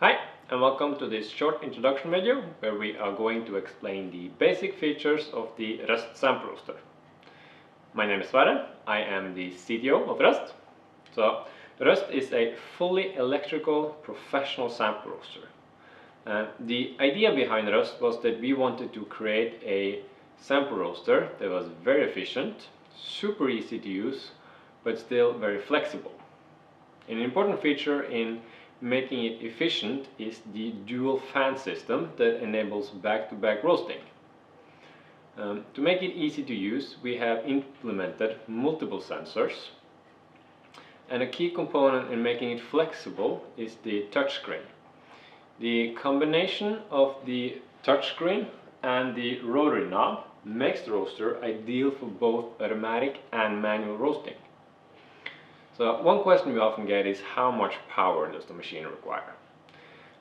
Hi, and welcome to this short introduction video where we are going to explain the basic features of the ROEST sample roaster. My name is Sverre, I am the CTO of ROEST. So, ROEST is a fully electrical professional sample roaster. The idea behind ROEST was that we wanted to create a sample roaster that was very efficient, super easy to use, but still very flexible. An important feature in making it efficient is the dual fan system that enables back-to-back roasting. To make it easy to use, we have implemented multiple sensors, and a key component in making it flexible is the touchscreen. The combination of the touchscreen and the rotary knob makes the roaster ideal for both automatic and manual roasting. So one question we often get is how much power does the machine require?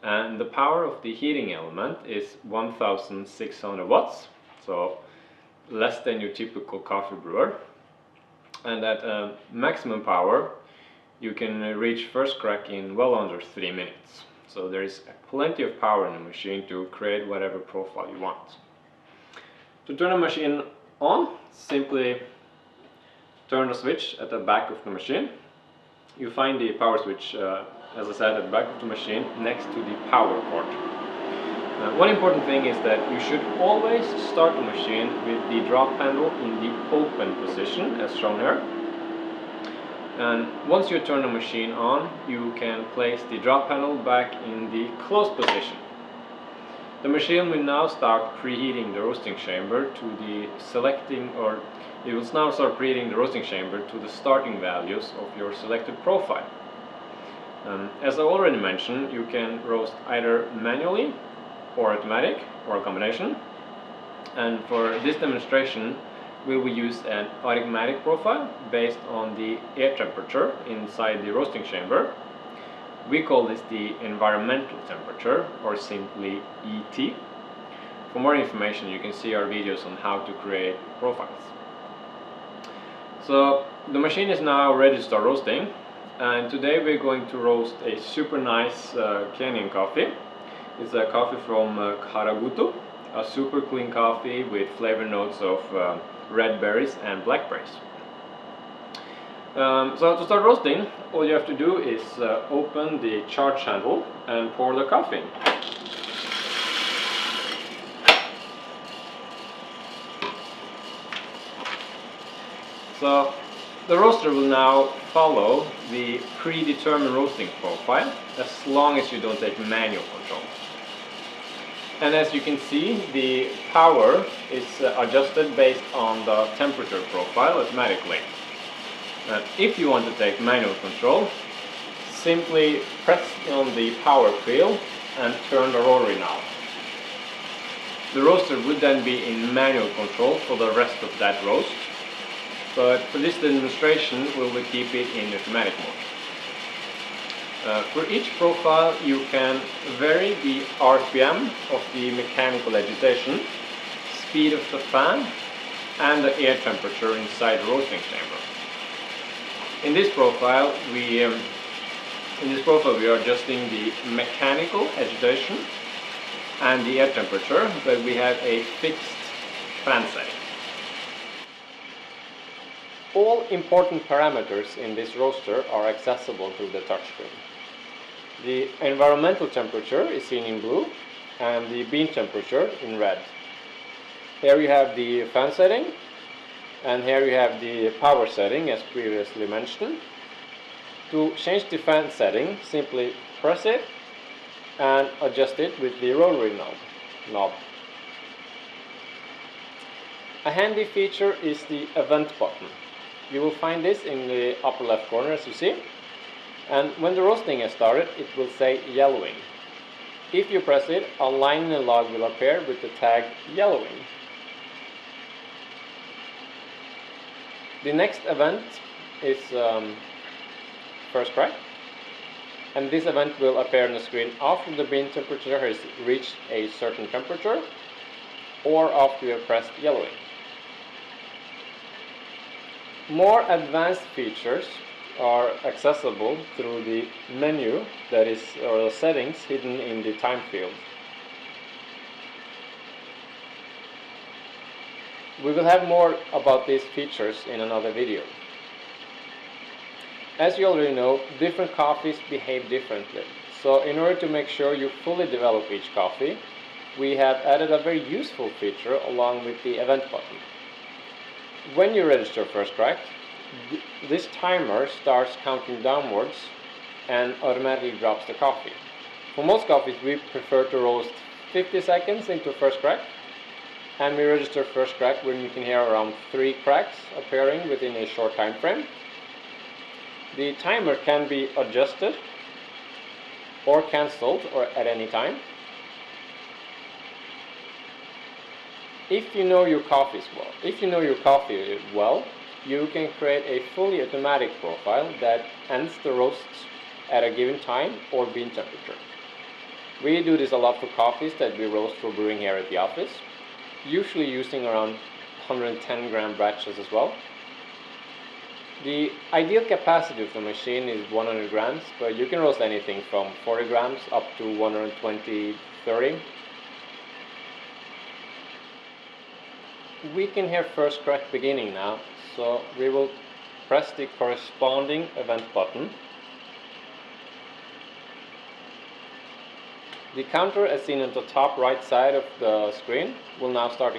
And the power of the heating element is 1600 watts, so less than your typical coffee brewer. And at maximum power you can reach first crack in well under 3 minutes. So there is plenty of power in the machine to create whatever profile you want. To turn the machine on, simply turn the switch at the back of the machine. You find the power switch, as I said, at the back of the machine next to the power port. One important thing is that you should always start the machine with the drop handle in the open position, as shown here. And once you turn the machine on, you can place the drop handle back in the closed position. The machine will now start preheating the roasting chamber to the it will now start preheating the roasting chamber to the starting values of your selected profile. As I already mentioned, you can roast either manually or automatic or a combination. And for this demonstration, we will use an automatic profile based on the air temperature inside the roasting chamber. We call this the environmental temperature, or simply ET. For more information, you can see our videos on how to create profiles. So the machine is now ready to start roasting, and today we're going to roast a super nice Kenyan coffee. It's a coffee from Karagutu, a super clean coffee with flavor notes of red berries and blackberries. So to start roasting, all you have to do is open the charge handle and pour the coffee in. So the roaster will now follow the predetermined roasting profile as long as you don't take manual control. And as you can see, the power is adjusted based on the temperature profile automatically. If you want to take manual control, simply press on the power wheel and turn the rotary knob. The roaster would then be in manual control for the rest of that roast, but for this demonstration we will keep it in automatic mode. For each profile you can vary the RPM of the mechanical agitation, speed of the fan, and the air temperature inside the roasting chamber. In this profile we are adjusting the mechanical agitation and the air temperature, but we have a fixed fan setting. All important parameters in this roaster are accessible through the touchscreen. The environmental temperature is seen in blue and the bean temperature in red. Here you have the fan setting, and here you have the power setting as previously mentioned. To change the fan setting, simply press it and adjust it with the rotary knob. A handy feature is the event button. You will find this in the upper left corner, as you see. And when the roasting has started, it will say yellowing. If you press it, a line in the log will appear with the tag yellowing. The next event is first crack, and this event will appear on the screen after the bean temperature has reached a certain temperature or after you have pressed yellowing. More advanced features are accessible through the menu that is, or the settings hidden in the time field. We will have more about these features in another video. As you already know, different coffees behave differently. So in order to make sure you fully develop each coffee, we have added a very useful feature along with the event button. When you register first crack, this timer starts counting downwards and automatically drops the coffee. For most coffees, we prefer to roast 50 seconds into first crack, and we register first crack when you can hear around 3 cracks appearing within a short time frame. The timer can be adjusted or cancelled or at any time. If you know your coffee well, you can create a fully automatic profile that ends the roasts at a given time or bean temperature. We do this a lot for coffees that we roast for brewing here at the office, usually using around 110 gram batches as well. The ideal capacity of the machine is 100 grams, but you can roast anything from 40 grams up to 120-30. We can hear first crack beginning now, so we will press the corresponding event button. The counter, as seen at the top right side of the screen, will now start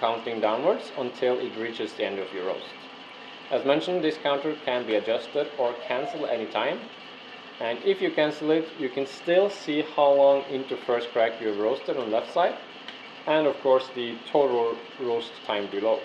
counting downwards until it reaches the end of your roast. As mentioned, this counter can be adjusted or cancelled any time, and if you cancel it, you can still see how long into first crack you have roasted on the left side, and of course the total roast time below.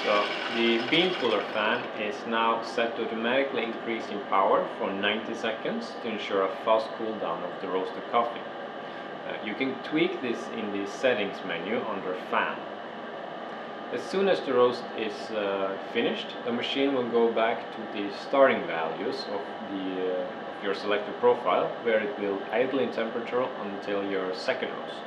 So the bean cooler fan is now set to automatically increase in power for 90 seconds to ensure a fast cool down of the roasted coffee. You can tweak this in the settings menu under fan. As soon as the roast is finished, the machine will go back to the starting values of your selected profile, where it will idle in temperature until your second roast.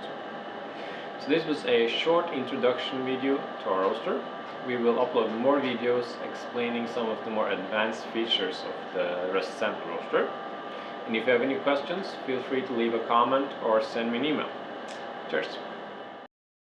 So this was a short introduction video to our roaster. We will upload more videos explaining some of the more advanced features of the ROEST sample roaster. And if you have any questions, feel free to leave a comment or send me an email. Cheers!